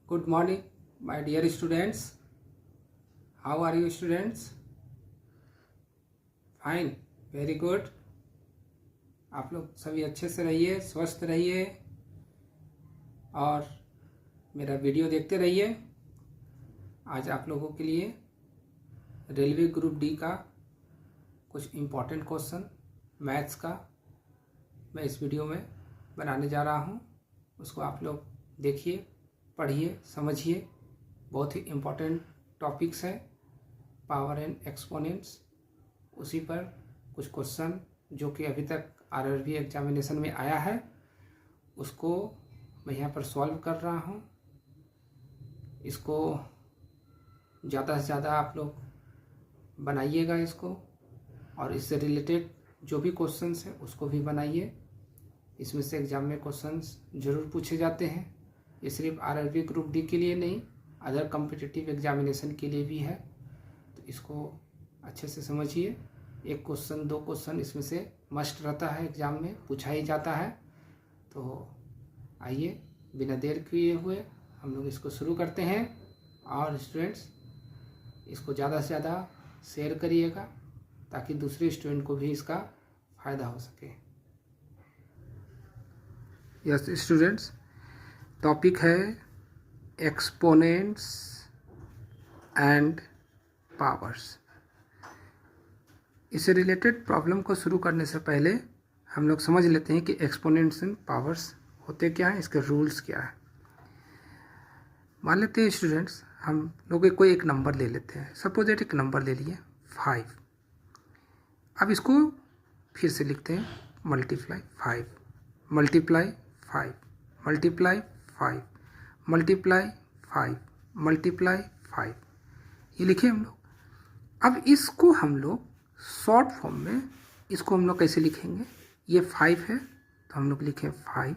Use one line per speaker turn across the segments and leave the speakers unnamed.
Good morning, my dear students. How are you, students? Fine, very good. आप लोग सभी अच्छे से रहिए, स्वस्थ रहिए और मेरा वीडियो देखते रहिए। आज आप लोगों के लिए रेलवे ग्रुप डी का कुछ इम्पोर्टेंट क्वेश्चन मैथ्स का मैं इस वीडियो में बनाने जा रहा हूँ। उसको आप लोग देखिए, पढ़िए, समझिए। बहुत ही इम्पोर्टेंट टॉपिक्स है, पावर एंड एक्सपोनेंट्स। उसी पर कुछ क्वेश्चन जो कि अभी तक आरआरबी एग्जामिनेशन में आया है उसको मैं यहाँ पर सॉल्व कर रहा हूँ। इसको ज़्यादा से ज़्यादा आप लोग बनाइएगा इसको, और इससे रिलेटेड जो भी क्वेश्चंस हैं उसको भी बनाइए। इसमें से एग्ज़ाम में क्वेश्चंस ज़रूर पूछे जाते हैं। ये सिर्फ आरआरबी ग्रुप डी के लिए नहीं, अदर कॉम्पिटिटिव एग्जामिनेशन के लिए भी है। तो इसको अच्छे से समझिए। एक क्वेश्चन, दो क्वेश्चन इसमें से मस्ट रहता है, एग्ज़ाम में पूछा ही जाता है। तो आइए बिना देर किए हुए हम लोग इसको शुरू करते हैं। और स्टूडेंट्स इसको ज़्यादा से ज़्यादा शेयर करिएगा ताकि दूसरे स्टूडेंट को भी इसका फ़ायदा हो सके। यस स्टूडेंट्स, टॉपिक है एक्सपोनेंट्स एंड पावर्स। इससे रिलेटेड प्रॉब्लम को शुरू करने से पहले हम लोग समझ लेते हैं कि एक्सपोनेंट्स एंड पावर्स होते क्या हैं, इसके रूल्स क्या है। मान लेते हैं स्टूडेंट्स, हम लोग कोई एक नंबर ले लेते हैं। सपोज एक नंबर ले लिए 5। अब इसको फिर से लिखते हैं multiply 5, multiply 5, multiply 5, multiply 5, multiply 5, ये लिखे हम लोग। अब इसको हम लोग शॉर्ट फॉर्म में इसको हम लोग कैसे लिखेंगे? ये 5 है तो हम लोग लिखें 5।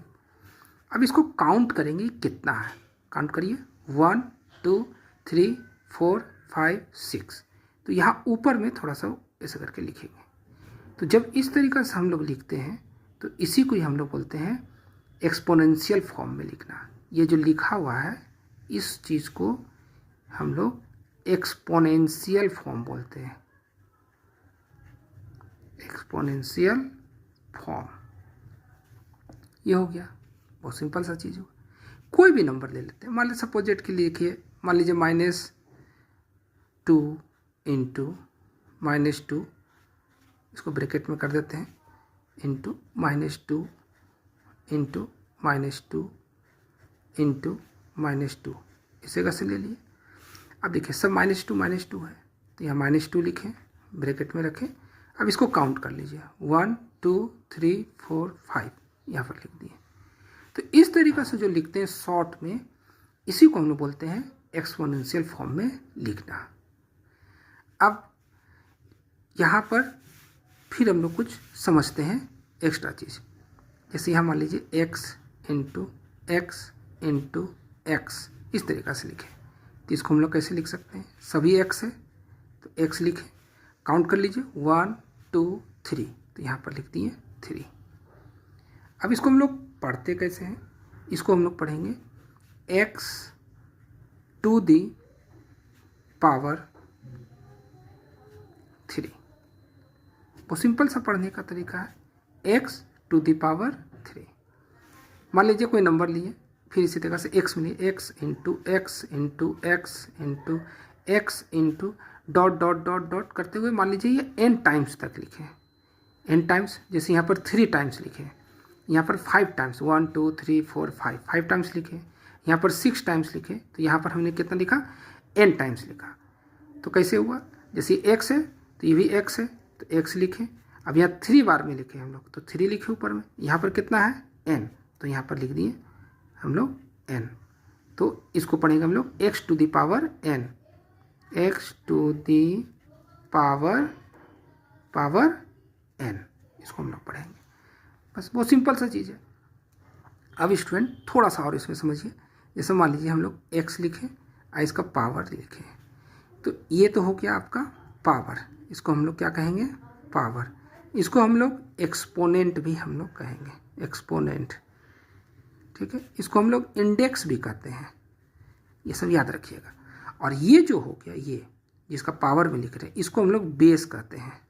अब इसको काउंट करेंगे कितना है। काउंट करिए 1 2 3 4 5 6। तो यहाँ ऊपर में थोड़ा सा ऐसे करके लिखेंगे। तो जब इस तरीक़े से हम लोग लिखते हैं तो इसी को ही हम लोग बोलते हैं एक्सपोनेंशियल फॉर्म में लिखना। ये जो लिखा हुआ है इस चीज़ को हम लोग एक्सपोनेंशियल फॉर्म बोलते हैं। एक्सपोनेंशियल फॉर्म ये हो गया, बहुत सिंपल सा चीज़ हो। कोई भी नंबर ले लेते हैं। मान लीजिए सपोजेट के लिए लिखिए, मान लीजिए -2 इंटू -2, इसको ब्रैकेट में कर देते हैं, इंटू -2 इंटू -2 इंटू -2, इसे कैसे ले लिए। अब देखिए सब -2 है तो यहाँ -2 लिखें, ब्रैकेट में रखें। अब इसको काउंट कर लीजिए 1 2 3 4 5, यहाँ पर लिख दिए। तो इस तरीक़े से जो लिखते हैं शॉर्ट में, इसी को हम लोग बोलते हैं एक्सपोनेंशियल फॉर्म में लिखना। अब यहाँ पर फिर हम लोग कुछ समझते हैं एक्स्ट्रा चीज़। जैसे यहाँ मान लीजिए x into x into x, इस तरीक़ा से लिखें। तो इसको हम लोग कैसे लिख सकते हैं? सभी x है तो x लिखें, काउंट कर लीजिए 1 2 3, तो यहाँ पर लिख दिए 3। अब इसको हम लोग पढ़ते कैसे हैं? इसको हम लोग पढ़ेंगे x टू दी पावर 3। बहुत सिंपल सा पढ़ने का तरीका है, x टू दी पावर 3। मान लीजिए कोई नंबर लिए, फिर इसी तरह से x मिलिए, x into x into x into x into dot dot dot dot करते हुए मान लीजिए ये n टाइम्स तक लिखे, n टाइम्स। जैसे यहाँ पर 3 टाइम्स लिखे, यहाँ पर 5 टाइम्स, 1 2 3 4 5 टाइम्स लिखे। यहाँ पर 6 टाइम्स लिखे, तो यहाँ पर हमने कितना लिखा? n टाइम्स लिखा। तो कैसे हुआ? जैसे x है तो ये भी x है तो x लिखे। अब यहाँ 3 बार में लिखे हम लोग, तो 3 लिखे ऊपर में। यहाँ पर कितना है? n, तो यहाँ पर लिख दिए हम लोग n। तो इसको पढ़ेंगे हम लोग x to the power n, x to the power n, इसको हम लोग पढ़ेंगे। बस बहुत सिंपल सा चीज़ है। अब स्टूडेंट थोड़ा सा और इसमें समझिए। जैसे मान लीजिए हम लोग x लिखें और इसका पावर लिखें, तो ये तो हो गया आपका पावर। इसको हम लोग क्या कहेंगे? पावर। इसको हम लोग एक्सपोनेंट भी हम लोग कहेंगे, एक्सपोनेंट। ठीक है, इसको हम लोग इंडेक्स भी कहते हैं। ये सब याद रखिएगा। और ये जो हो गया, ये जिसका पावर में लिख रहे हैं, इसको हम लोग बेस कहते हैं,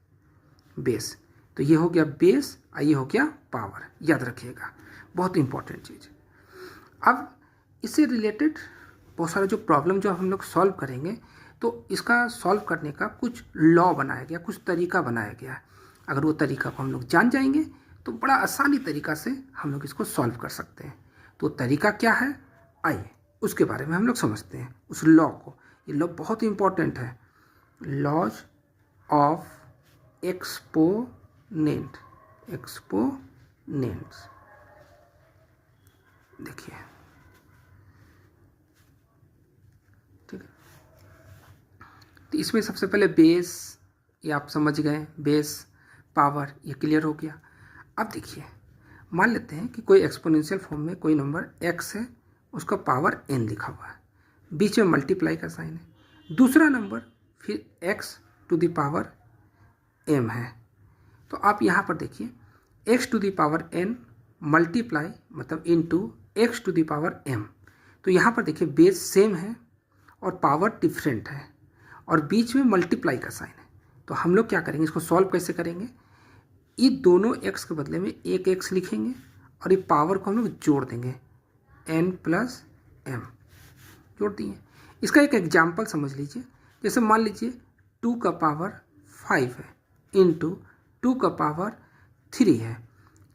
बेस। तो ये हो गया बेस और ये हो गया पावर, याद रखिएगा, बहुत इंपॉर्टेंट चीज़। अब इससे रिलेटेड बहुत सारे जो प्रॉब्लम जो हम लोग सॉल्व करेंगे, तो इसका सॉल्व करने का कुछ लॉ बनाया गया, कुछ तरीका बनाया गया है। अगर वो तरीका को हम लोग जान जाएंगे तो बड़ा आसानी तरीका से हम लोग इसको सॉल्व कर सकते हैं। तो तरीका क्या है, आइए उसके बारे में हम लोग समझते हैं, उस लॉ को। ये लॉ बहुत इंपॉर्टेंट है, लॉज ऑफ एक्सपोनेंट, एक्सपोनेंट्स। देखिए, ठीक है। तो इसमें सबसे पहले बेस, ये आप समझ गए, बेस पावर, ये क्लियर हो गया। अब देखिए, मान लेते हैं कि कोई एक्सपोनेंशियल फॉर्म में कोई नंबर x है, उसका पावर n लिखा हुआ है, बीच में मल्टीप्लाई का साइन है। दूसरा नंबर फिर x to the power m है। तो आप यहाँ पर देखिए, x to the power n multiply मतलब into x to the power m। तो यहाँ पर देखिए बेस सेम है और पावर डिफरेंट है और बीच में मल्टीप्लाई का साइन है। तो हम लोग क्या करेंगे, इसको सॉल्व कैसे करेंगे, ये दोनों x के बदले में एक x लिखेंगे और ये पावर को हम लोग जोड़ देंगे, n प्लस m जोड़ दिए। इसका एक एग्जाम्पल समझ लीजिए, जैसे मान लीजिए 2 का पावर 5 है इंटू 2 का पावर 3 है।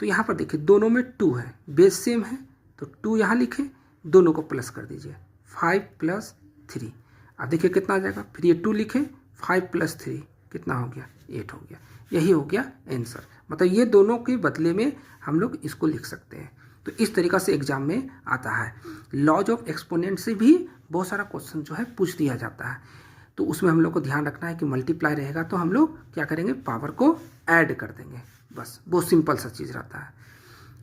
तो यहाँ पर देखिए दोनों में 2 है, बेस सेम है, तो 2 यहाँ लिखे, दोनों को प्लस कर दीजिए, 5 प्लस 3। अब देखिए कितना आ जाएगा, फिर ये 2 लिखे, 5 प्लस 3 कितना हो गया, 8 हो गया। यही हो गया आंसर। मतलब ये दोनों के बदले में हम लोग इसको लिख सकते हैं। तो इस तरीक़ा से एग्जाम में आता है। लॉज ऑफ एक्सपोनेंट से भी बहुत सारा क्वेश्चन जो है पूछ दिया जाता है। तो उसमें हम लोग को ध्यान रखना है कि मल्टीप्लाई रहेगा तो हम लोग क्या करेंगे, पावर को ऐड कर देंगे, बस। बहुत सिंपल सा चीज़ रहता है।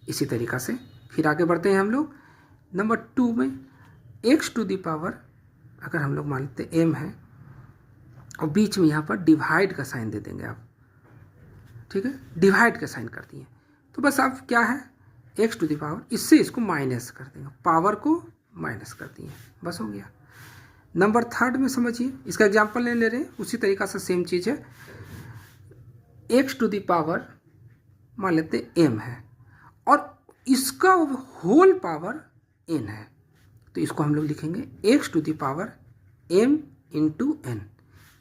इसी तरीक़ा से फिर आगे बढ़ते हैं हम लोग। नंबर 2 में x टू द पावर, अगर हम लोग मान लेते m है और बीच में यहाँ पर डिवाइड का साइन दे देंगे आप, ठीक है, डिवाइड का साइन कर दिए। तो बस आप क्या है, x टू द पावर, इससे इसको माइनस कर देंगे, पावर को माइनस कर दिए, बस हो गया। नंबर 3 में समझिए, इसका एग्जांपल ले रहे हैं, उसी तरीक़ा से सेम चीज़ है। x टू द पावर मान लेते m है और इसका होल पावर n है। तो इसको हम लोग लिखेंगे x to the power m into n।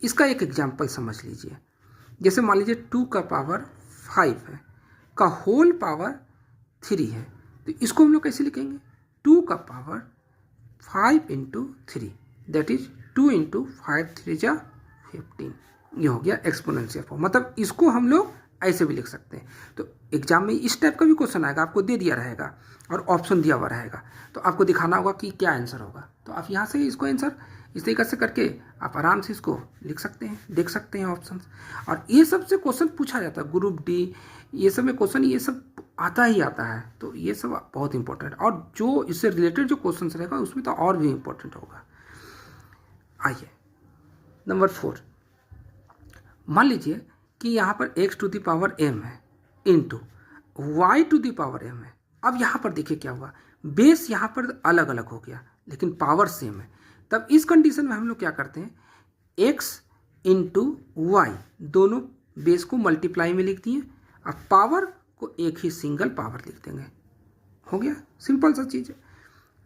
इसका एक एग्जाम्पल समझ लीजिए, जैसे मान लीजिए 2 का पावर 5 है, का होल पावर 3 है। तो इसको हम लोग कैसे लिखेंगे, 2 का power 5 into 3, that is 2 into 5 3 जा 15। ये हो गया एक्सपोनेंशियल फॉर्म। मतलब इसको हम लोग ऐसे भी लिख सकते हैं। तो एग्जाम में इस टाइप का भी क्वेश्चन आएगा, आपको दे दिया रहेगा और ऑप्शन दिया हुआ रहेगा, तो आपको दिखाना होगा कि क्या आंसर होगा। तो आप यहाँ से इसको आंसर इस तरीके से करके आप आराम से इसको लिख सकते हैं, देख सकते हैं ऑप्शंस। और ये सब से क्वेश्चन पूछा जाता है, ग्रुप डी ये सब में क्वेश्चन ये सब आता ही आता है। तो ये सब बहुत इंपॉर्टेंट, और जो इससे रिलेटेड जो क्वेश्चन रहेगा उसमें तो और भी इंपॉर्टेंट होगा। आइए नंबर 4, मान लीजिए कि यहाँ पर x to the power m है into y to the power m है। अब यहाँ पर देखिए क्या हुआ, बेस यहाँ पर अलग अलग हो गया लेकिन पावर सेम है। तब इस कंडीशन में हम लोग क्या करते हैं, x इंटू वाई, दोनों बेस को मल्टीप्लाई में लिख दिए और पावर को एक ही सिंगल पावर लिख देंगे, हो गया, सिंपल सा चीज़ है।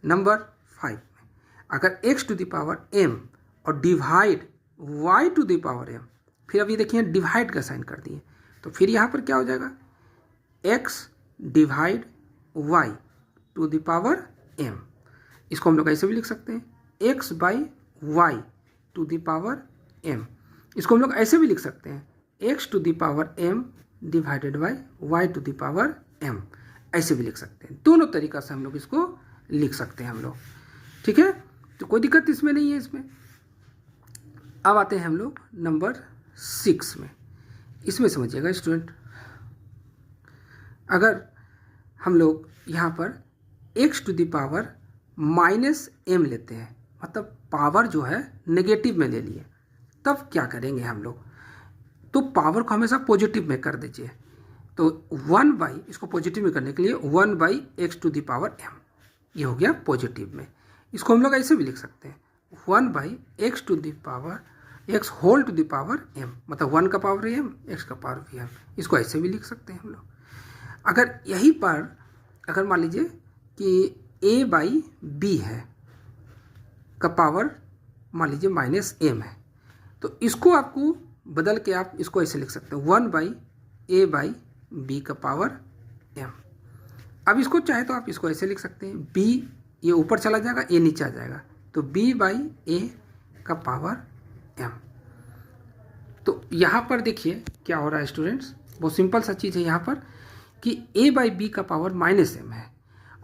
नंबर 5 में अगर x to the power m और divide y to the power m, फिर अभी देखिए डिवाइड का साइन कर दिए, तो फिर यहाँ पर क्या हो जाएगा, x divide y to the power m। इसको हम लोग ऐसे भी लिख सकते हैं, x by Y to the power m। इसको हम लोग ऐसे भी लिख सकते हैं, x to the power m divided by y to the power m। ऐसे भी लिख सकते हैं, दोनों तरीक़ा से हम लोग इसको लिख सकते हैं हम लोग, ठीक है। तो कोई दिक्कत इसमें नहीं है इसमें। अब आते हैं हम लोग नंबर 6 में। इसमें समझिएगा स्टूडेंट, अगर हम लोग यहाँ पर x to the power minus m लेते हैं, मतलब पावर जो है नेगेटिव में ले लिए, तब क्या करेंगे हम लोग, तो पावर को हमेशा पॉजिटिव में कर दीजिए। तो 1 बाई, इसको पॉजिटिव में करने के लिए 1 by X to the power m, ये हो गया पॉजिटिव में। इसको हम लोग ऐसे भी लिख सकते हैं 1/x to the power x whole to the power m, मतलब 1 का पावर m, x का पावर भी m, इसको ऐसे भी लिख सकते हैं हम लोग। अगर यहीं पर अगर मान लीजिए कि a/b है का पावर मान लीजिए -m है, तो इसको आपको बदल के आप इसको ऐसे लिख सकते हैं 1/a/b का पावर m। अब इसको चाहे तो आप इसको ऐसे लिख सकते हैं b, ये ऊपर चला जाएगा, a नीचे आ जाएगा, तो b/a का पावर m। तो यहाँ पर देखिए क्या हो रहा है स्टूडेंट्स, बहुत सिंपल सा चीज़ है यहाँ पर कि a/b का पावर -m है,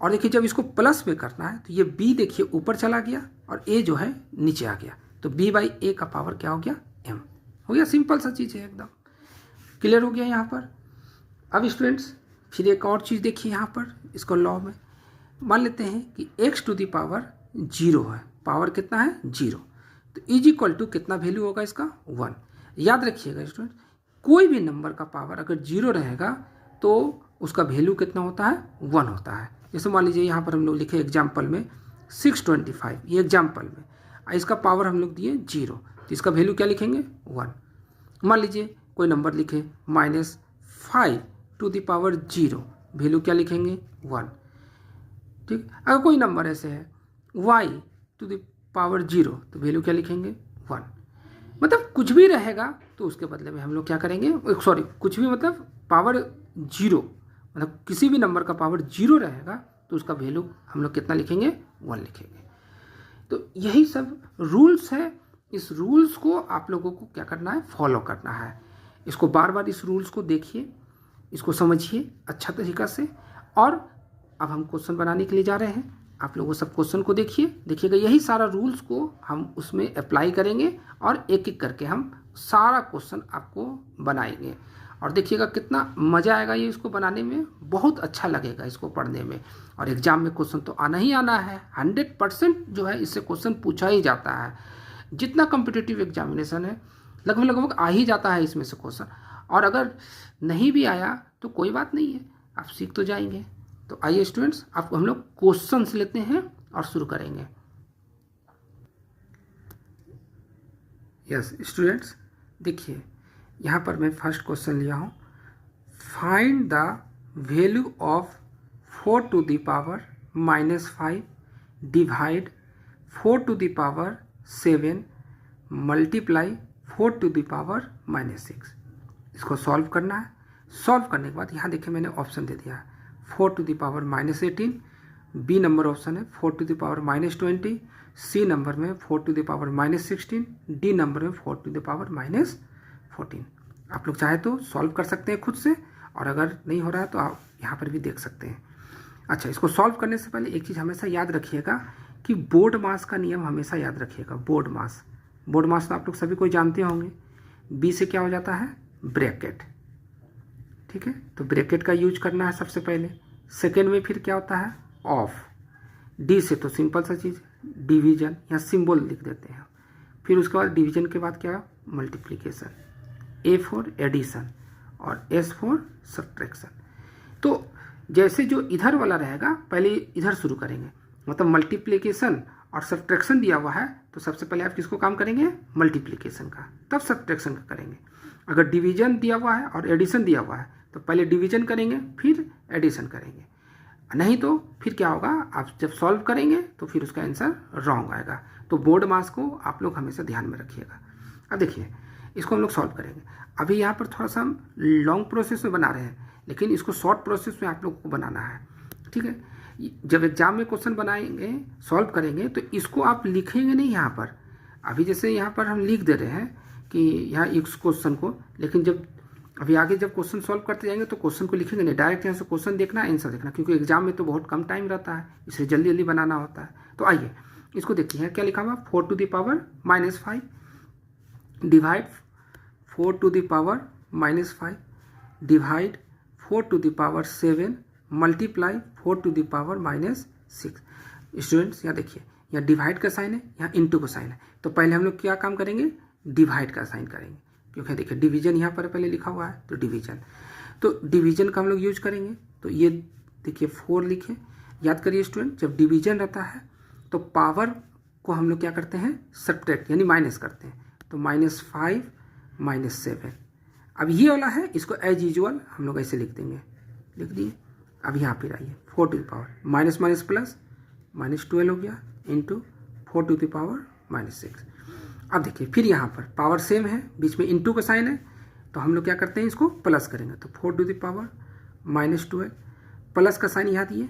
और देखिए जब इसको प्लस में करना है तो ये b देखिए ऊपर चला गया और a जो है नीचे आ गया, तो b/a का पावर क्या हो गया, m हो गया। सिंपल सा चीज़ है, एकदम क्लियर हो गया यहाँ पर। अब स्टूडेंट्स फिर एक और चीज़ देखिए यहाँ पर, इसको लॉ में मान लेते हैं कि x टू द पावर 0 है, पावर कितना है 0, तो इज इक्वल टू कितना वैल्यू होगा इसका 1। याद रखिएगा स्टूडेंट, कोई भी नंबर का पावर अगर 0 रहेगा तो उसका वैल्यू कितना होता है 1 होता है। जैसे मान लीजिए यहाँ पर हम लोग लिखे एग्जाम्पल में 625, ये एग्जाम्पल में इसका पावर हम लोग दिए 0, तो इसका वैल्यू क्या लिखेंगे 1। मान लीजिए कोई नंबर लिखे -5 टू द पावर 0, वैल्यू क्या लिखेंगे 1, ठीक। अगर कोई नंबर ऐसे है y टू द पावर 0, तो वैल्यू क्या लिखेंगे 1। मतलब कुछ भी रहेगा तो उसके बदले में हम लोग क्या करेंगे, सॉरी कुछ भी मतलब पावर 0, मतलब किसी भी नंबर का पावर 0 रहेगा तो उसका वैल्यू हम लोग कितना लिखेंगे 1 लिखेंगे। तो यही सब रूल्स है, इस रूल्स को आप लोगों को क्या करना है, फॉलो करना है। इसको बार बार इस रूल्स को देखिए, इसको समझिए अच्छा तरीक़ा से, और अब हम क्वेश्चन बनाने के लिए जा रहे हैं। आप लोगों सब क्वेश्चन को देखिएगा, यही सारा रूल्स को हम उसमें अप्लाई करेंगे और एक एक करके हम सारा क्वेश्चन आपको बनाएंगे, और देखिएगा कितना मज़ा आएगा ये इसको बनाने में, बहुत अच्छा लगेगा इसको पढ़ने में। और एग्ज़ाम में क्वेश्चन तो आना ही आना है, 100% जो है इससे क्वेश्चन पूछा ही जाता है। जितना कॉम्पिटिटिव एग्जामिनेशन है लगभग आ ही जाता है इसमें से क्वेश्चन, और अगर नहीं भी आया तो कोई बात नहीं है, आप सीख तो जाएंगे। तो आइए स्टूडेंट्स, आपको हम लोग क्वेश्चंस लेते हैं और शुरू करेंगे। यस स्टूडेंट्स, देखिए यहाँ पर मैं फर्स्ट क्वेश्चन लिया हूँ, find the value of 4 to the power -5 divide 4 to the power 7 multiply 4 to the power -6। इसको सॉल्व करना है। सॉल्व करने के बाद यहाँ देखिए मैंने ऑप्शन दे दिया है 4 to the power -18, B number option है 4 to the power -20, C number में 4 to the power -16, D number में 4 टू द पावर -14। आप लोग चाहे तो सॉल्व कर सकते हैं खुद से, और अगर नहीं हो रहा है तो आप यहाँ पर भी देख सकते हैं। अच्छा, इसको सॉल्व करने से पहले एक चीज़ हमेशा याद रखिएगा कि बोर्ड मास का नियम हमेशा याद रखिएगा। बोर्ड मास तो आप लोग सभी कोई जानते होंगे, बी से क्या हो जाता है ब्रैकेट, ठीक है, तो ब्रैकेट का यूज करना है सबसे पहले। सेकेंड में फिर क्या होता है ऑफ, डी से तो सिंपल सा चीज़ डिवीजन, यहाँ सिंबल लिख देते हैं। फिर उसके बाद डिवीजन के बाद क्या मल्टीप्लिकेशन, ए फॉर एडिशन और एस फॉर सब्ट्रैक्शन। तो जैसे जो इधर वाला रहेगा पहले इधर शुरू करेंगे, मतलब मल्टीप्लिकेशन और सब्ट्रैक्शन दिया हुआ है तो सबसे पहले आप किसको काम करेंगे मल्टीप्लिकेशन का, तब सब्ट्रैक्शन का करेंगे। अगर डिवीजन दिया हुआ है और एडिशन दिया हुआ है तो पहले डिवीजन करेंगे फिर एडिशन करेंगे, नहीं तो फिर क्या होगा, आप जब सॉल्व करेंगे तो फिर उसका आंसर रॉन्ग आएगा। तो बोर्ड मास को आप लोग हमेशा ध्यान में रखिएगा। अब देखिए इसको हम लोग सॉल्व करेंगे। अभी यहाँ पर थोड़ा सा हम लॉन्ग प्रोसेस में बना रहे हैं, लेकिन इसको शॉर्ट प्रोसेस में आप लोगों को बनाना है, ठीक है। जब एग्जाम में क्वेश्चन बनाएंगे सॉल्व करेंगे तो इसको आप लिखेंगे नहीं यहाँ पर। अभी जैसे यहाँ पर हम लिख दे रहे हैं कि यहाँ इस क्वेश्चन को, लेकिन जब अभी आगे जब क्वेश्चन सॉल्व करते जाएंगे तो क्वेश्चन को लिखेंगे नहीं, डायरेक्ट यहाँ से क्वेश्चन देखना आंसर देखना, क्योंकि एग्जाम में तो बहुत कम टाइम रहता है, इसलिए जल्दी जल्दी बनाना होता है। तो आइए इसको देखिए क्या लिखा हुआ 4 to the power -5 divide 4 to the power -5 divide 4 to the power 7 multiply 4 to the power -6। Students यहाँ देखिए, यहाँ डिवाइड का साइन है, यहाँ इंटू का साइन है, तो पहले हम लोग क्या काम करेंगे डिवाइड का साइन करेंगे, क्योंकि देखिए डिवीजन यहाँ पर पहले लिखा हुआ है तो डिवीजन का हम लोग यूज करेंगे। तो ये देखिए 4 लिखे, याद करिए स्टूडेंट, जब डिवीजन रहता है तो पावर को हम लोग क्या करते हैं, सब्ट्रैक्ट यानी माइनस करते हैं। तो -5 -7। अब ये वाला है, इसको एज यूजुअल हम लोग ऐसे लिख देंगे, लिख दिए। अब यहाँ पर आइए 4 to the power minus minus plus -12 हो गया इंटू 4 टू द पावर -6। अब देखिए फिर यहाँ पर पावर सेम है, बीच में इंटू का साइन है, तो हम लोग क्या करते हैं, इसको प्लस करेंगे। तो 4 टू द पावर -12 प्लस का साइन यहाँ दिए,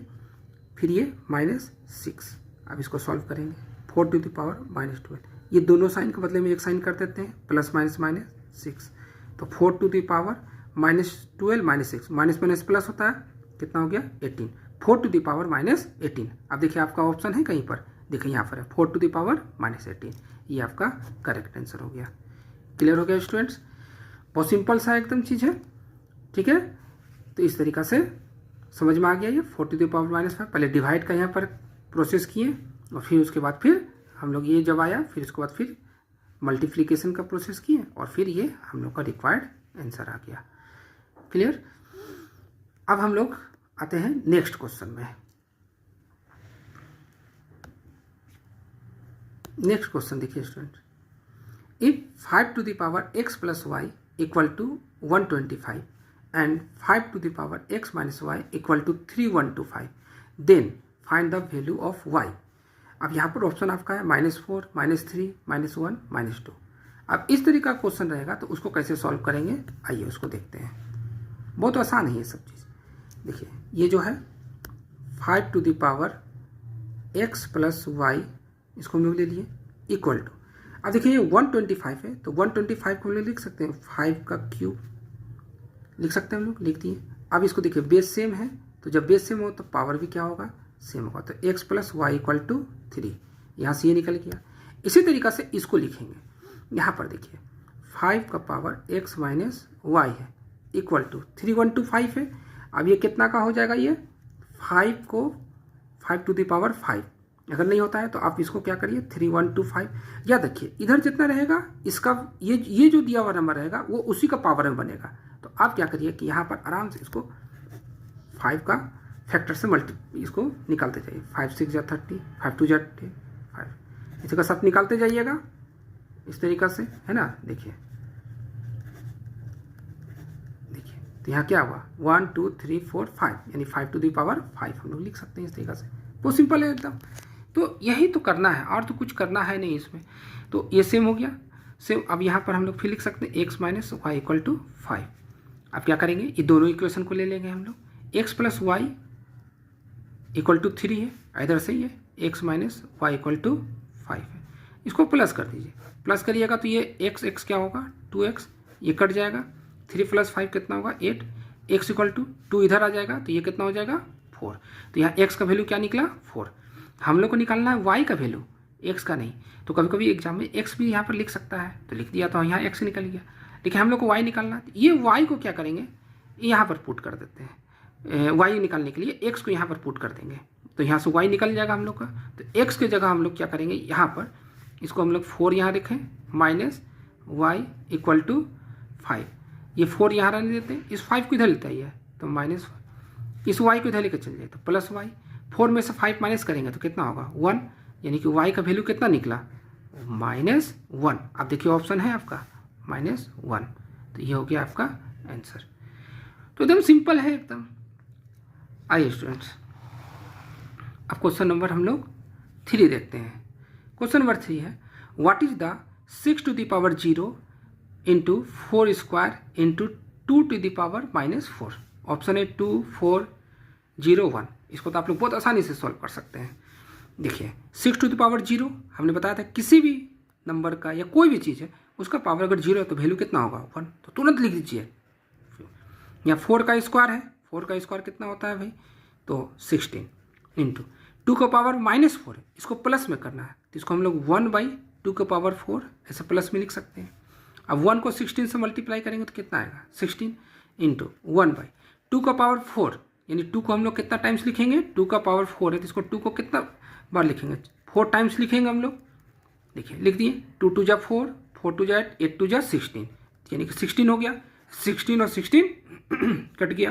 फिर ये -6। अब इसको सॉल्व करेंगे 4 टू द पावर -12, ये दोनों साइन के बदले में एक साइन कर देते हैं, प्लस माइनस -6। तो 4 टू द पावर -12 -6 माइनस माइनस प्लस होता है, कितना हो गया 18। 4 टू द पावर -18। अब देखिए आपका ऑप्शन है कहीं पर, देखिए यहाँ पर है 4 टू द पावर -18, ये आपका करेक्ट आंसर हो गया। क्लियर हो गया स्टूडेंट्स, बहुत सिंपल सा एकदम चीज़ है, ठीक है। तो इस तरीक़ा से समझ में आ गया ये 4 टू द पावर -5। पहले डिवाइड का यहाँ पर प्रोसेस किए और फिर उसके बाद फिर हम लोग ये जब आया, फिर उसके बाद फिर मल्टीप्लिकेशन का प्रोसेस किए और फिर ये हम लोग का रिक्वायर्ड आंसर आ गया। क्लियर। अब हम लोग आते हैं नेक्स्ट क्वेश्चन में। नेक्स्ट क्वेश्चन देखिए student, if 5 to the power x plus Y equal to 125 and 5 to the power x minus Y equal to 3125 then find the value of y। अब यहाँ पर ऑप्शन आपका है -4 -3 -1 -2। अब इस तरीका का क्वेश्चन रहेगा तो उसको कैसे सॉल्व करेंगे, आइए उसको देखते हैं। बहुत आसान है ये सब चीज़। देखिए ये जो है 5 to the power x plus Y, इसको हम लोग ले लिए इक्वल टू, अब देखिए ये 125 है, तो 125 को हम लोग लिख सकते हैं 5 का क्यूब लिख सकते हैं हम लोग, लिख दिए। अब इसको देखिए बेस सेम है, तो जब बेस सेम हो तो पावर भी क्या होगा, सेम होगा। तो x plus Y equal to 3, यहाँ से ये निकल गया। इसी तरीक़ा से इसको लिखेंगे। यहाँ पर देखिए 5 का पावर x माइनस वाई है इक्वल टू 3125 है। अब ये कितना का हो जाएगा, ये 5 को 5 टू द पावर 5, अगर नहीं होता है तो आप इसको क्या करिए 3125। याद रखिए इधर जितना रहेगा इसका ये जो दिया हुआ नंबर रहेगा वो उसी का पावर में बनेगा। तो आप क्या करिए कि यहाँ पर आराम से इसको 5 का फैक्टर से इसको निकालते जाइए। 5 6 जा 30, 5 2 जा 5, इसका सब निकालते जाइएगा इस तरीक़ा से, है ना। देखिए तो यहाँ क्या हुआ 1 2 3 4 5, यानी 5 टू द पावर 5 हम लोग लिख सकते हैं इस तरीक़ा से। बहुत सिंपल है एकदम। तो यही तो करना है और तो कुछ करना है नहीं इसमें। तो ये सेम हो गया सेम। अब यहाँ पर हम लोग फिर लिख सकते हैं x minus Y equal to 5। अब क्या करेंगे, ये दोनों इक्वेशन को ले लेंगे हम लोग। x plus Y equal to 3 है, इधर से ये x minus Y equal to 5 है, इसको प्लस कर दीजिए। प्लस करिएगा तो ये x क्या होगा 2x, ये कट जाएगा। 3 प्लस 5 कितना होगा 8, x इक्वल टू 2 इधर आ जाएगा तो ये कितना हो जाएगा 4। तो यहाँ x का वैल्यू क्या निकला 4। हम लोग को निकालना है y का वैल्यू, x का नहीं। तो कभी कभी एग्जाम में x भी यहाँ पर लिख सकता है, तो लिख दिया तो यहाँ x निकल गया। लेकिन हम लोग को y निकालना है, ये y को क्या करेंगे यहाँ पर पुट कर देते हैं। y निकालने के लिए x को यहाँ पर पुट कर देंगे, तो यहाँ से y निकल जाएगा हम लोग का। तो x की जगह हम लोग क्या करेंगे, यहाँ पर इसको हम लोग 4 यहाँ लिखें माइनस वाई इक्वल टू 5। ये 4 यहाँ रहने देते हैं, इस 5 को इधर लेता है तो माइनस, इस y को इधर लेकर चल जाए तो प्लस y। 4 में से 5 माइनस करेंगे तो कितना होगा 1, यानी कि y का वैल्यू कितना निकला -1। अब देखिए ऑप्शन है आपका -1, तो ये हो गया आपका आंसर। तो एकदम सिंपल है एकदम। आइए स्टूडेंट्स अब क्वेश्चन नंबर हम लोग 3 देखते हैं। क्वेश्चन नंबर 3 है, what is the 6 to the power 0 into 4 square into 2 to the power -4। Option है 2 4 0 1। इसको तो आप लोग बहुत आसानी से सॉल्व कर सकते हैं। देखिए 6 टू द पावर 0 हमने बताया था किसी भी नंबर का या कोई भी चीज़ है उसका पावर अगर 0 है तो वैल्यू कितना होगा 1, तो तुरंत लिख दीजिए। यहाँ 4 का स्क्वायर है, 4 का स्क्वायर कितना होता है भाई, तो 16 इंटू 2 का पावर -4 है, इसको प्लस में करना है तो इसको हम लोग 1/2 का पावर 4 ऐसे प्लस में लिख सकते हैं। अब 1 को 16 से मल्टीप्लाई करेंगे तो कितना आएगा 16 इंटू 1/2 का पावर 4, यानी 2 को हम लोग कितना टाइम्स लिखेंगे, 2 का पावर 4 है तो इसको 2 को कितना बार लिखेंगे 4 टाइम्स लिखेंगे हम लोग। देखिए लिख दिए 2 2 जा 4, 4 2 जा 8, 8 2 जा 16, यानी कि 16 हो गया। 16 और 16 कट गया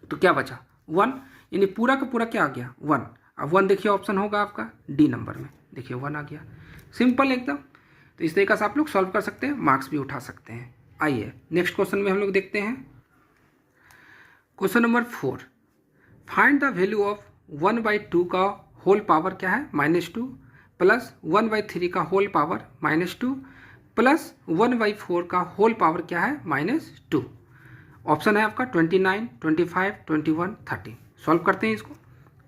तो क्या बचा 1, यानी पूरा का पूरा क्या आ गया 1। अब 1 देखिए ऑप्शन होगा आपका डी नंबर में, देखिए 1 आ गया, सिंपल एकदम। तो इस तरीके से आप लोग सॉल्व कर सकते हैं, मार्क्स भी उठा सकते हैं। आइए नेक्स्ट क्वेश्चन में हम लोग देखते हैं। Question number 4, find the value of 1/2 का होल पावर क्या है -2 प्लस 1/3 का होल पावर -2 प्लस 1/4 का होल पावर क्या है -2। ऑप्शन है आपका 29, 25, 21, 30। सॉल्व करते हैं इसको।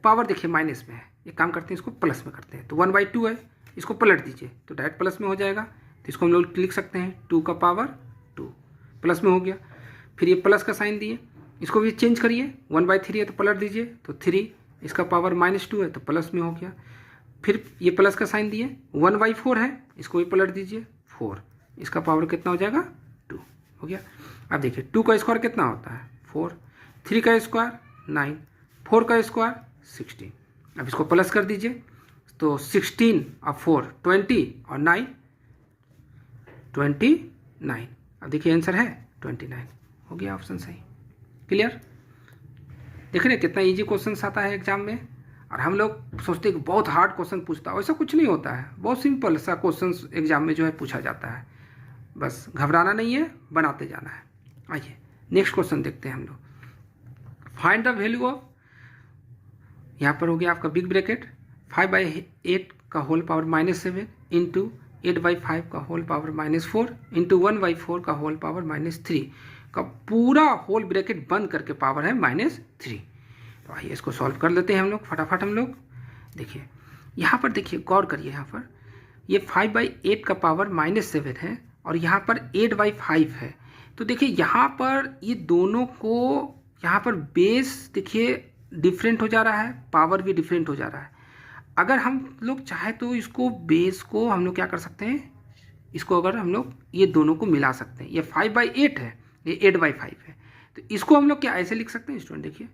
पावर देखिए माइनस में है, एक काम करते हैं इसको प्लस में करते हैं। तो 1/2 है, इसको पलट दीजिए तो डायरेक्ट प्लस में हो जाएगा। तो इसको हम लोग लिख सकते हैं 2 का पावर 2 प्लस में हो गया। फिर ये प्लस का साइन दिए, इसको भी चेंज करिए, 1/3 है तो पलट दीजिए तो 3, इसका पावर -2 है तो प्लस में हो गया। फिर ये प्लस का साइन दिए, 1/4 है, इसको भी पलट दीजिए 4, इसका पावर कितना हो जाएगा 2 हो गया। अब देखिए 2 का स्क्वायर कितना होता है 4, 3 का स्क्वायर 9, 4 का स्क्वायर 16। अब इसको प्लस कर दीजिए तो 16 और 4 20 और 9 29। अब देखिए आंसर है 29 हो गया, ऑप्शन सही। क्लियर? देख रहे हैं कितना इजी क्वेश्चन आता है एग्जाम में। और हम लोग सोचते हैं कि बहुत हार्ड क्वेश्चन पूछता है, वैसा कुछ नहीं होता है, बहुत सिंपल सा क्वेश्चन एग्जाम में जो है पूछा जाता है। बस घबराना नहीं है, बनाते जाना है। आइए नेक्स्ट क्वेश्चन देखते हैं हम लोग। फाइंड द वैल्यू ऑफ, यहाँ पर हो गया आपका बिग ब्रैकेट 5/8 का होल पावर -7 इंटू 8/5 का होल पावर -4 इंटू 1/4 का होल पावर -3 का पूरा होल ब्रैकेट बंद करके पावर है -3। तो आइए इसको सॉल्व कर लेते हैं हम लोग फटाफट। हम लोग देखिए यहाँ पर, देखिए गौर करिए, यहाँ पर ये 5/8 का पावर -7 है और यहाँ पर 8/5 है। तो देखिए यहाँ पर ये दोनों को, यहाँ पर बेस देखिए डिफरेंट हो जा रहा है, पावर भी डिफरेंट हो जा रहा है। अगर हम लोग चाहे तो इसको बेस को हम लोग क्या कर सकते हैं, इसको अगर हम लोग ये दोनों को मिला सकते हैं। ये 5/8 है, ये 8/5 है, तो इसको हम लोग क्या ऐसे लिख सकते हैं स्टूडेंट, देखिए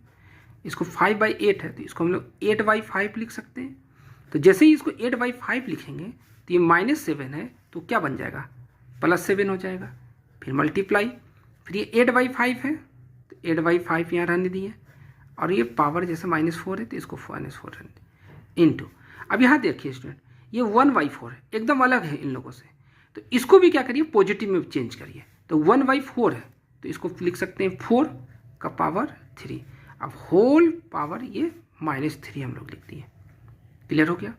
इसको 5/8 है तो इसको हम लोग 8/5 लिख सकते हैं। तो जैसे ही इसको 8/5 लिखेंगे तो ये -7 है तो क्या बन जाएगा +7 हो जाएगा। फिर मल्टीप्लाई, फिर ये 8/5 है तो 8/5 यहाँ रहने दिए, और ये पावर जैसे -4 है तो इसको -4 रहने दिए इंटू। अब यहाँ देखिए स्टूडेंट, ये 1/4 है, एकदम अलग है इन लोगों से। तो इसको भी क्या करिए पॉजिटिव में चेंज करिए। तो 1/4 है तो इसको लिख सकते हैं 4 का पावर 3। अब होल पावर ये -3 हम लोग लिख दिए। क्लियर हो गया?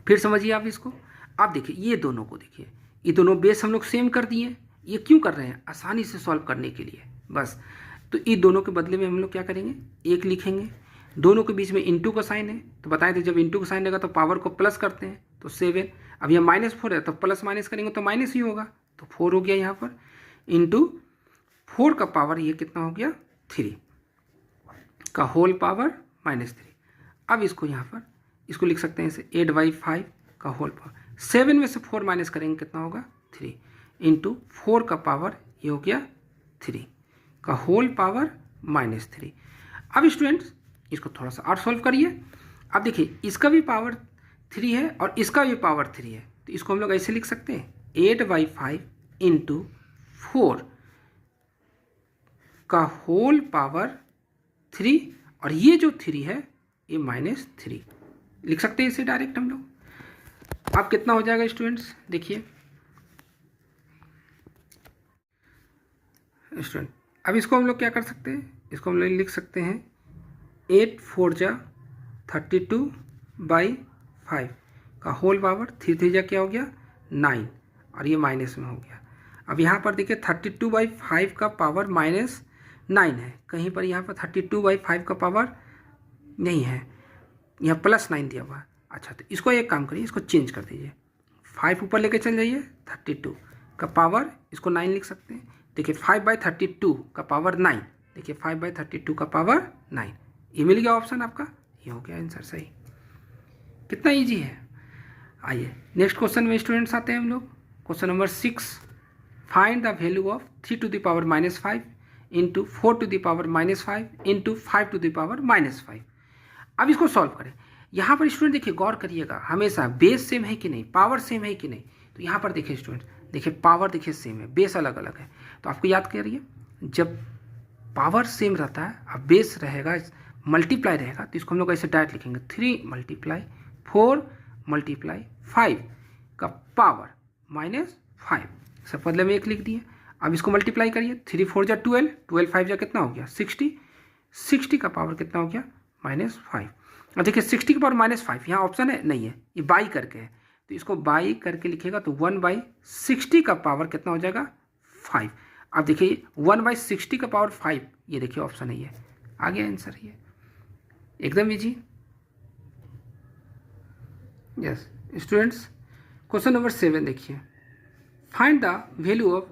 फिर समझिए आप इसको। आप देखिए ये दोनों को देखिए, ये दोनों बेस हम लोग सेम कर दिए। ये क्यों कर रहे हैं? आसानी से सॉल्व करने के लिए बस। तो ये दोनों के बदले में हम लोग क्या करेंगे, 1 लिखेंगे। दोनों के बीच में इंटू का साइन है, तो बताए थे जब इंटू का साइन रहेगा तो पावर को प्लस करते हैं, तो 7। अब यह -4 है तो प्लस माइनस करेंगे तो माइनस ही होगा, तो 4 हो गया यहाँ पर इंटू 4 का पावर ये कितना हो गया 3 का होल पावर -3। अब इसको यहाँ पर इसको लिख सकते हैं इसे 8/5 का होल पावर। 7 में से 4 माइनस करेंगे कितना होगा 3 इंटू 4 का पावर ये हो गया 3 का होल पावर -3। अब स्टूडेंट्स इसको थोड़ा सा और सॉल्व करिए। अब देखिए इसका भी पावर 3 है और इसका भी पावर 3 है, तो इसको हम लोग ऐसे लिख सकते हैं 8/5 इंटू 4 का होल पावर 3, और ये जो 3 है ये -3 लिख सकते हैं इसे डायरेक्ट हम लोग। अब कितना हो जाएगा स्टूडेंट्स, देखिए स्टूडेंट, अब इसको हम लोग क्या कर सकते हैं, इसको हम लोग लिख सकते हैं 8 4 जा 32/5 का होल पावर 3 3 जा क्या हो गया 9, और ये माइनस में हो गया। अब यहाँ पर देखिए 32/5 का पावर -9 है, कहीं पर यहाँ पर 32/5 का पावर नहीं है, यहाँ +9 दिया हुआ है। अच्छा तो इसको एक काम करिए, इसको चेंज कर दीजिए, 5 ऊपर लेके चल जाइए, 32 का पावर इसको 9 लिख सकते हैं। देखिए 5/32 का पावर 9, देखिए 5/32 का पावर 9, ये मिल गया ऑप्शन आपका, ये हो गया आंसर सही। कितना इजी है। आइए नेक्स्ट क्वेश्चन में स्टूडेंट्स आते हैं हम लोग। Question number 6, find the value of 3 to the power -5 into 4 to the power -5 into 5 to the power -5। अब इसको सॉल्व करें। यहाँ पर स्टूडेंट देखिए गौर करिएगा, हमेशा बेस सेम है कि नहीं, पावर सेम है कि नहीं। तो यहाँ पर देखिए स्टूडेंट, देखिए पावर देखिए सेम है, बेस अलग अलग है। तो आपको याद करिए जब पावर सेम रहता है और बेस रहेगा मल्टीप्लाई रहेगा तो इसको हम लोग ऐसे डायरेक्ट लिखेंगे 3 मल्टीप्लाई 4 मल्टीप्लाई 5 का पावर -5, सब बदले में 1 लिख दिए। अब इसको मल्टीप्लाई करिए, 3 4 जा 12, 12 5 जा कितना हो गया 60, 60 का पावर कितना हो गया -5। अब देखिए 60 का पावर -5 यहाँ ऑप्शन है नहीं है, ये बाई करके है, तो इसको बाई करके लिखेगा तो 1/60 का पावर कितना हो जाएगा 5। अब देखिए 1/60 का पावर 5, ये देखिए ऑप्शन है, ये आ गया आंसर, ये एकदम easy. Yes students, question number 7 देखिए, फाइंड द वैल्यू ऑफ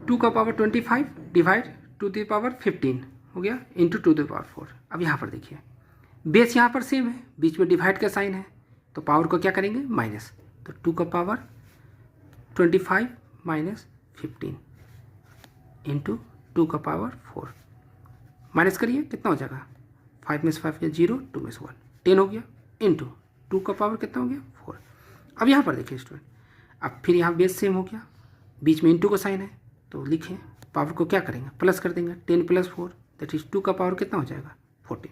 2 का पावर 25 डिवाइड 2 की पावर 15 हो गया इंटू 2 की पावर 4। अब यहाँ पर देखिए बेस यहाँ पर सेम है, बीच में डिवाइड का साइन है, तो पावर को क्या करेंगे माइनस, तो 2 का पावर 25 माइनस 15 इंटू 2 का पावर 4, माइनस करिए कितना हो जाएगा 5 में से 5 या 0, 2 में से 1, 10 हो गया इंटू 2 का पावर कितना हो गया 4। अब यहाँ पर देखिए स्टूडेंट, अब फिर यहाँ बेस सेम हो गया, बीच में इंटू का साइन है, तो लिखें पावर को क्या करेंगे प्लस कर देंगे, 10 + 4 दैट इज 2 का पावर कितना हो जाएगा 14।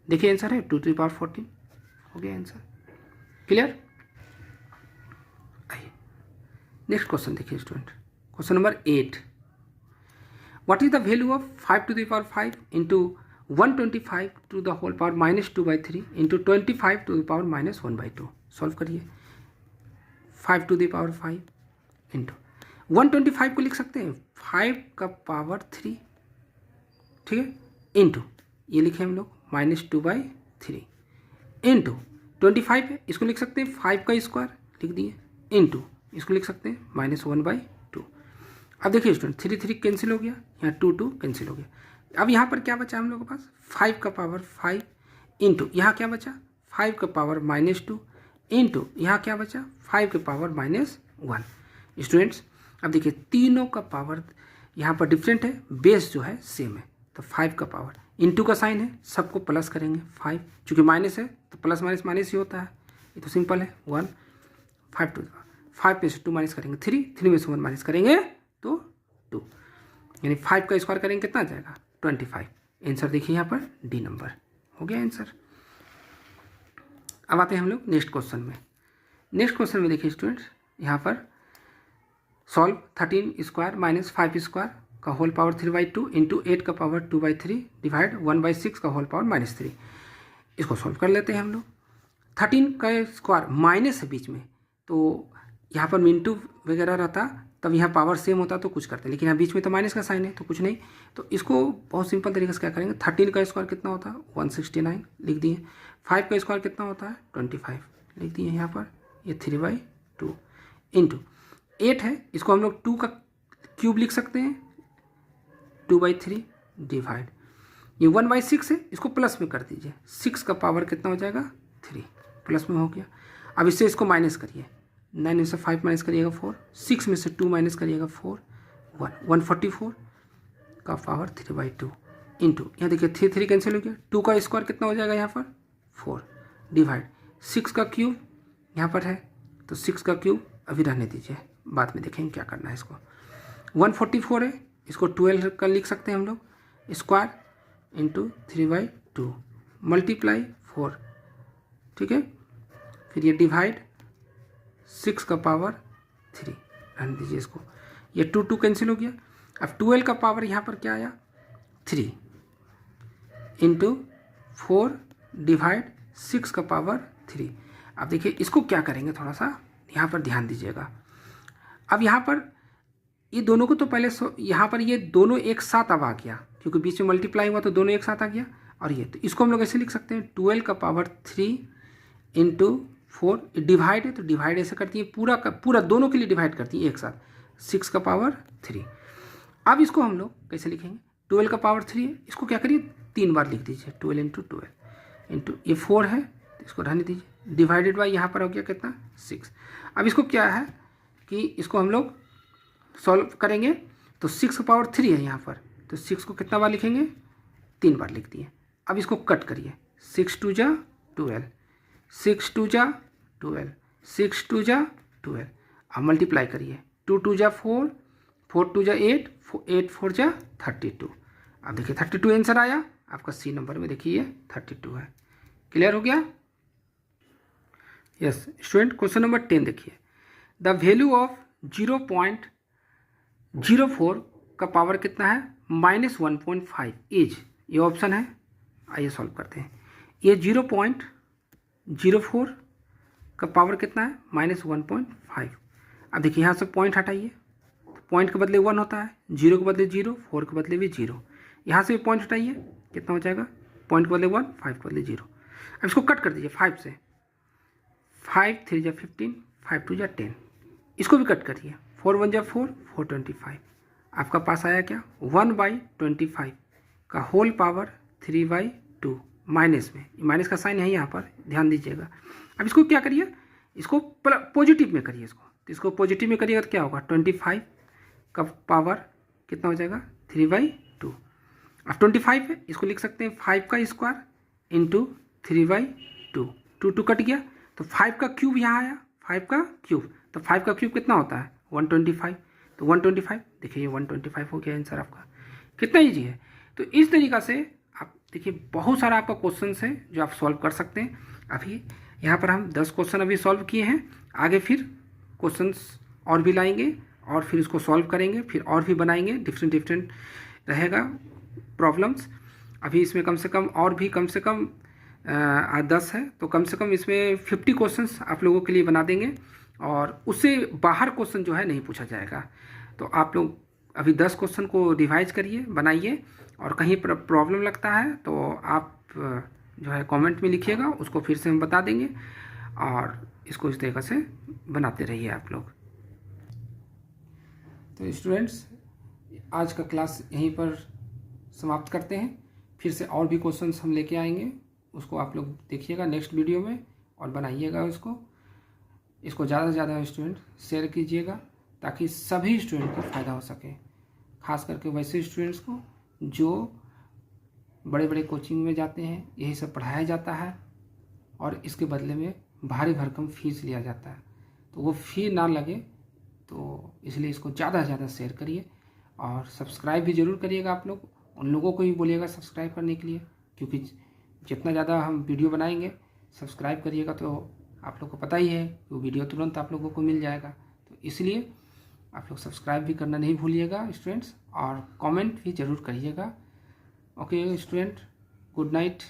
देखिए आंसर है 2 की पावर 14 हो गया आंसर। क्लियर? आइए नेक्स्ट क्वेश्चन देखिए student, question number 8, what is the value of 5 to the power 5 into 125 to the whole power -2/3 into 25 to the power -1/2। Solve करिए, 5 to the power 5 इंटू 125 को लिख सकते हैं 5 का पावर 3, ठीक है, इंटू ये लिखे हम लोग -2/3 इंटू 25 है, इसको लिख सकते हैं 5 का स्क्वायर लिख दिए, इंटू इसको लिख सकते हैं -1/2। अब देखिए स्टूडेंट 3 3 कैंसिल हो गया, यहाँ 2 2 कैंसिल हो गया। अब यहाँ पर क्या बचा हम लोग के पास 5 का पावर 5 इंटू यहाँ क्या बचा 5 का पावर -2 इंटू यहाँ क्या बचा 5 के पावर -1। स्टूडेंट्स अब देखिए तीनों का पावर यहाँ पर डिफरेंट है, बेस जो है सेम है, तो 5 का पावर इंटू का साइन है, सबको प्लस करेंगे 5, चूँकि माइनस है तो प्लस माइनस माइनस ही होता है, ये तो सिंपल है 1 5 2 5 में से 2 माइनस करेंगे 3, 3 में से 1 माइनस करेंगे तो 2, यानी 5 का स्क्वायर करेंगे कितना आ जाएगा 25। आंसर देखिए यहाँ पर डी नंबर हो गया आंसर। अब आते हैं हम लोग नेक्स्ट क्वेश्चन में। नेक्स्ट क्वेश्चन में देखिए स्टूडेंट्स, यहाँ पर सॉल्व 13 स्क्वायर माइनस 5 स्क्वायर का होल पावर 3/2 इंटू 8 का पावर 2/3 डिवाइड 1/6 का होल पावर -3। इसको सॉल्व कर लेते हैं हम लोग। 13 का स्क्वायर माइनस है बीच में, तो यहाँ पर मिनटू वगैरह रहता तब यहाँ पावर सेम होता तो कुछ करते, लेकिन यहाँ बीच में तो माइनस का साइन है तो कुछ नहीं, तो इसको बहुत सिंपल तरीके से क्या करेंगे 13 का स्क्वायर कितना होता है 169 लिख दिए, 5 का स्क्वायर कितना होता है 25 लिख दिए यहाँ पर, ये 3/2 इंटू 8 है, इसको हम लोग 2 का क्यूब लिख सकते हैं 2/3 डिवाइड ये 1/6 है, इसको प्लस में कर दीजिए, 6 का पावर कितना हो जाएगा 3 प्लस में हो गया। अब इससे इसको माइनस करिए, 9 में से 5 माइनस करिएगा 4, 6 में से 2 माइनस करिएगा 4 144 का पावर 3/2 इंटू यहाँ देखिए 3 3 कैंसिल हो गया, 2 का स्क्वायर कितना हो जाएगा यहाँ पर 4 डिवाइड 6 का क्यूब यहाँ पर है तो 6 का क्यूब अभी रहने दीजिए, बाद में देखेंगे क्या करना है इसको। 144 है, इसको 12 का लिख सकते हैं हम लोग स्क्वायर इंटू 3/2 मल्टीप्लाई 4, ठीक है, फिर ये डिवाइड 6 का पावर 3 रहने दीजिए इसको, ये 2 2 कैंसिल हो गया। अब 12 का पावर यहाँ पर क्या आया 3 इंटू 4 डिवाइड 6 का पावर 3। अब देखिए इसको क्या करेंगे, थोड़ा सा यहाँ पर ध्यान दीजिएगा। अब यहाँ पर ये दोनों को तो पहले यहाँ पर ये दोनों एक साथ अब आ गया, क्योंकि बीच में मल्टीप्लाई हुआ तो दोनों एक साथ आ गया, और ये तो इसको हम लोग ऐसे लिख सकते हैं 12 का पावर 3 इंटू 4 डिवाइड है तो डिवाइड ऐसे करती है, पूरा का पूरा दोनों के लिए डिवाइड करती है एक साथ 6 का पावर 3। अब इसको हम लोग कैसे लिखेंगे 12 का पावर 3 है, इसको क्या करिए 3 बार लिख दीजिए 12 इंटू 12 इंटू ये 4 है तो इसको रहने दीजिए, डिवाइडेड बाई यहाँ पर हो गया कितना 6। अब इसको क्या है कि इसको हम लोग सॉल्व करेंगे तो 6 का पावर 3 है यहाँ पर, तो 6 को कितना बार लिखेंगे 3 बार लिख दिए। अब इसको कट करिए 6 2 जा 12 6 2 जा 12 6 2 जा 12, अब मल्टीप्लाई करिए 2 2 जा 4 4 2 जा 8 8 4 जा 32। अब देखिए 32 आंसर आया, आपका सी नंबर में देखिए 32 है। क्लियर हो गया? यस स्टूडेंट, क्वेश्चन नंबर 10 देखिए, द वैल्यू ऑफ 0.04 का पावर कितना है? -1.5 इज, ये ऑप्शन है। आइए सॉल्व करते हैं। ये 0.04 का पावर कितना है? -1.5। अब देखिए यहाँ से पॉइंट हटाइए, पॉइंट के बदले 1 होता है, 0 के बदले 0, 4 के बदले भी 0। यहाँ से भी पॉइंट हटाइए, कितना हो जाएगा? पॉइंट के बदले 1, 5 के बदले 0। अब इसको कट कर दीजिए 5 से, 5 3 जा 15, 5 2 जा 10। इसको भी कट करिए, 4 1 जा 4, 4 25। आपका पास आया क्या? 1/25 का होल पावर 3/2 माइनस में, माइनस का साइन है यहाँ पर, ध्यान दीजिएगा। अब इसको क्या करिए, इसको पॉजिटिव में करिए। तो इसको पॉजिटिव में करिएगा तो क्या होगा? 25 का पावर कितना हो जाएगा? 3/2। अब 25 है, इसको लिख सकते हैं 5 का स्क्वायर इंटू 3/2। 2 कट गया तो 5 का क्यूब यहाँ आया, 5 का क्यूब। तो 5 का क्यूब कितना होता है? 125। तो 125, देखिए ये 125 हो गया आंसर आपका। कितना ईजी है। तो इस तरीक़ा से आप देखिए बहुत सारा आपका क्वेश्चन है जो आप सॉल्व कर सकते हैं। अभी यहाँ पर हम 10 क्वेश्चन अभी सॉल्व किए हैं, आगे फिर क्वेश्चंस और भी लाएंगे और फिर इसको सॉल्व करेंगे, फिर और भी बनाएंगे, डिफरेंट रहेगा प्रॉब्लम्स। अभी इसमें कम से कम और भी कम से कम 10 है, तो कम से कम इसमें 50 क्वेश्चंस आप लोगों के लिए बना देंगे और उससे बाहर क्वेश्चन जो है नहीं पूछा जाएगा। तो आप लोग अभी 10 क्वेश्चन को रिवाइज करिए, बनाइए, और कहीं प्रॉब्लम लगता है तो आप जो है कमेंट में लिखिएगा, उसको फिर से हम बता देंगे और इसको इस तरीक़े से बनाते रहिए आप लोग। तो स्टूडेंट्स, आज का क्लास यहीं पर समाप्त करते हैं। फिर से और भी क्वेश्चंस हम लेके आएंगे, उसको आप लोग देखिएगा नेक्स्ट वीडियो में और बनाइएगा इसको ज़्यादा से ज़्यादा स्टूडेंट शेयर कीजिएगा ताकि सभी स्टूडेंट को फ़ायदा हो सके, खास करके वैसे स्टूडेंट्स को जो बड़े बड़े कोचिंग में जाते हैं, यही सब पढ़ाया जाता है और इसके बदले में भारी भरकम फीस लिया जाता है। तो वो फी ना लगे, तो इसलिए इसको ज़्यादा से ज़्यादा शेयर करिए और सब्सक्राइब भी ज़रूर करिएगा। आप लोग उन लोगों को भी बोलिएगा सब्सक्राइब करने के लिए, क्योंकि जितना ज़्यादा हम वीडियो बनाएंगे सब्सक्राइब करिएगा तो आप लोग को पता ही है कि वो वीडियो तुरंत आप लोगों को मिल जाएगा। तो इसलिए आप लोग सब्सक्राइब भी करना नहीं भूलिएगा स्टूडेंट्स, और कमेंट भी ज़रूर करिएगा। Okay student, good night.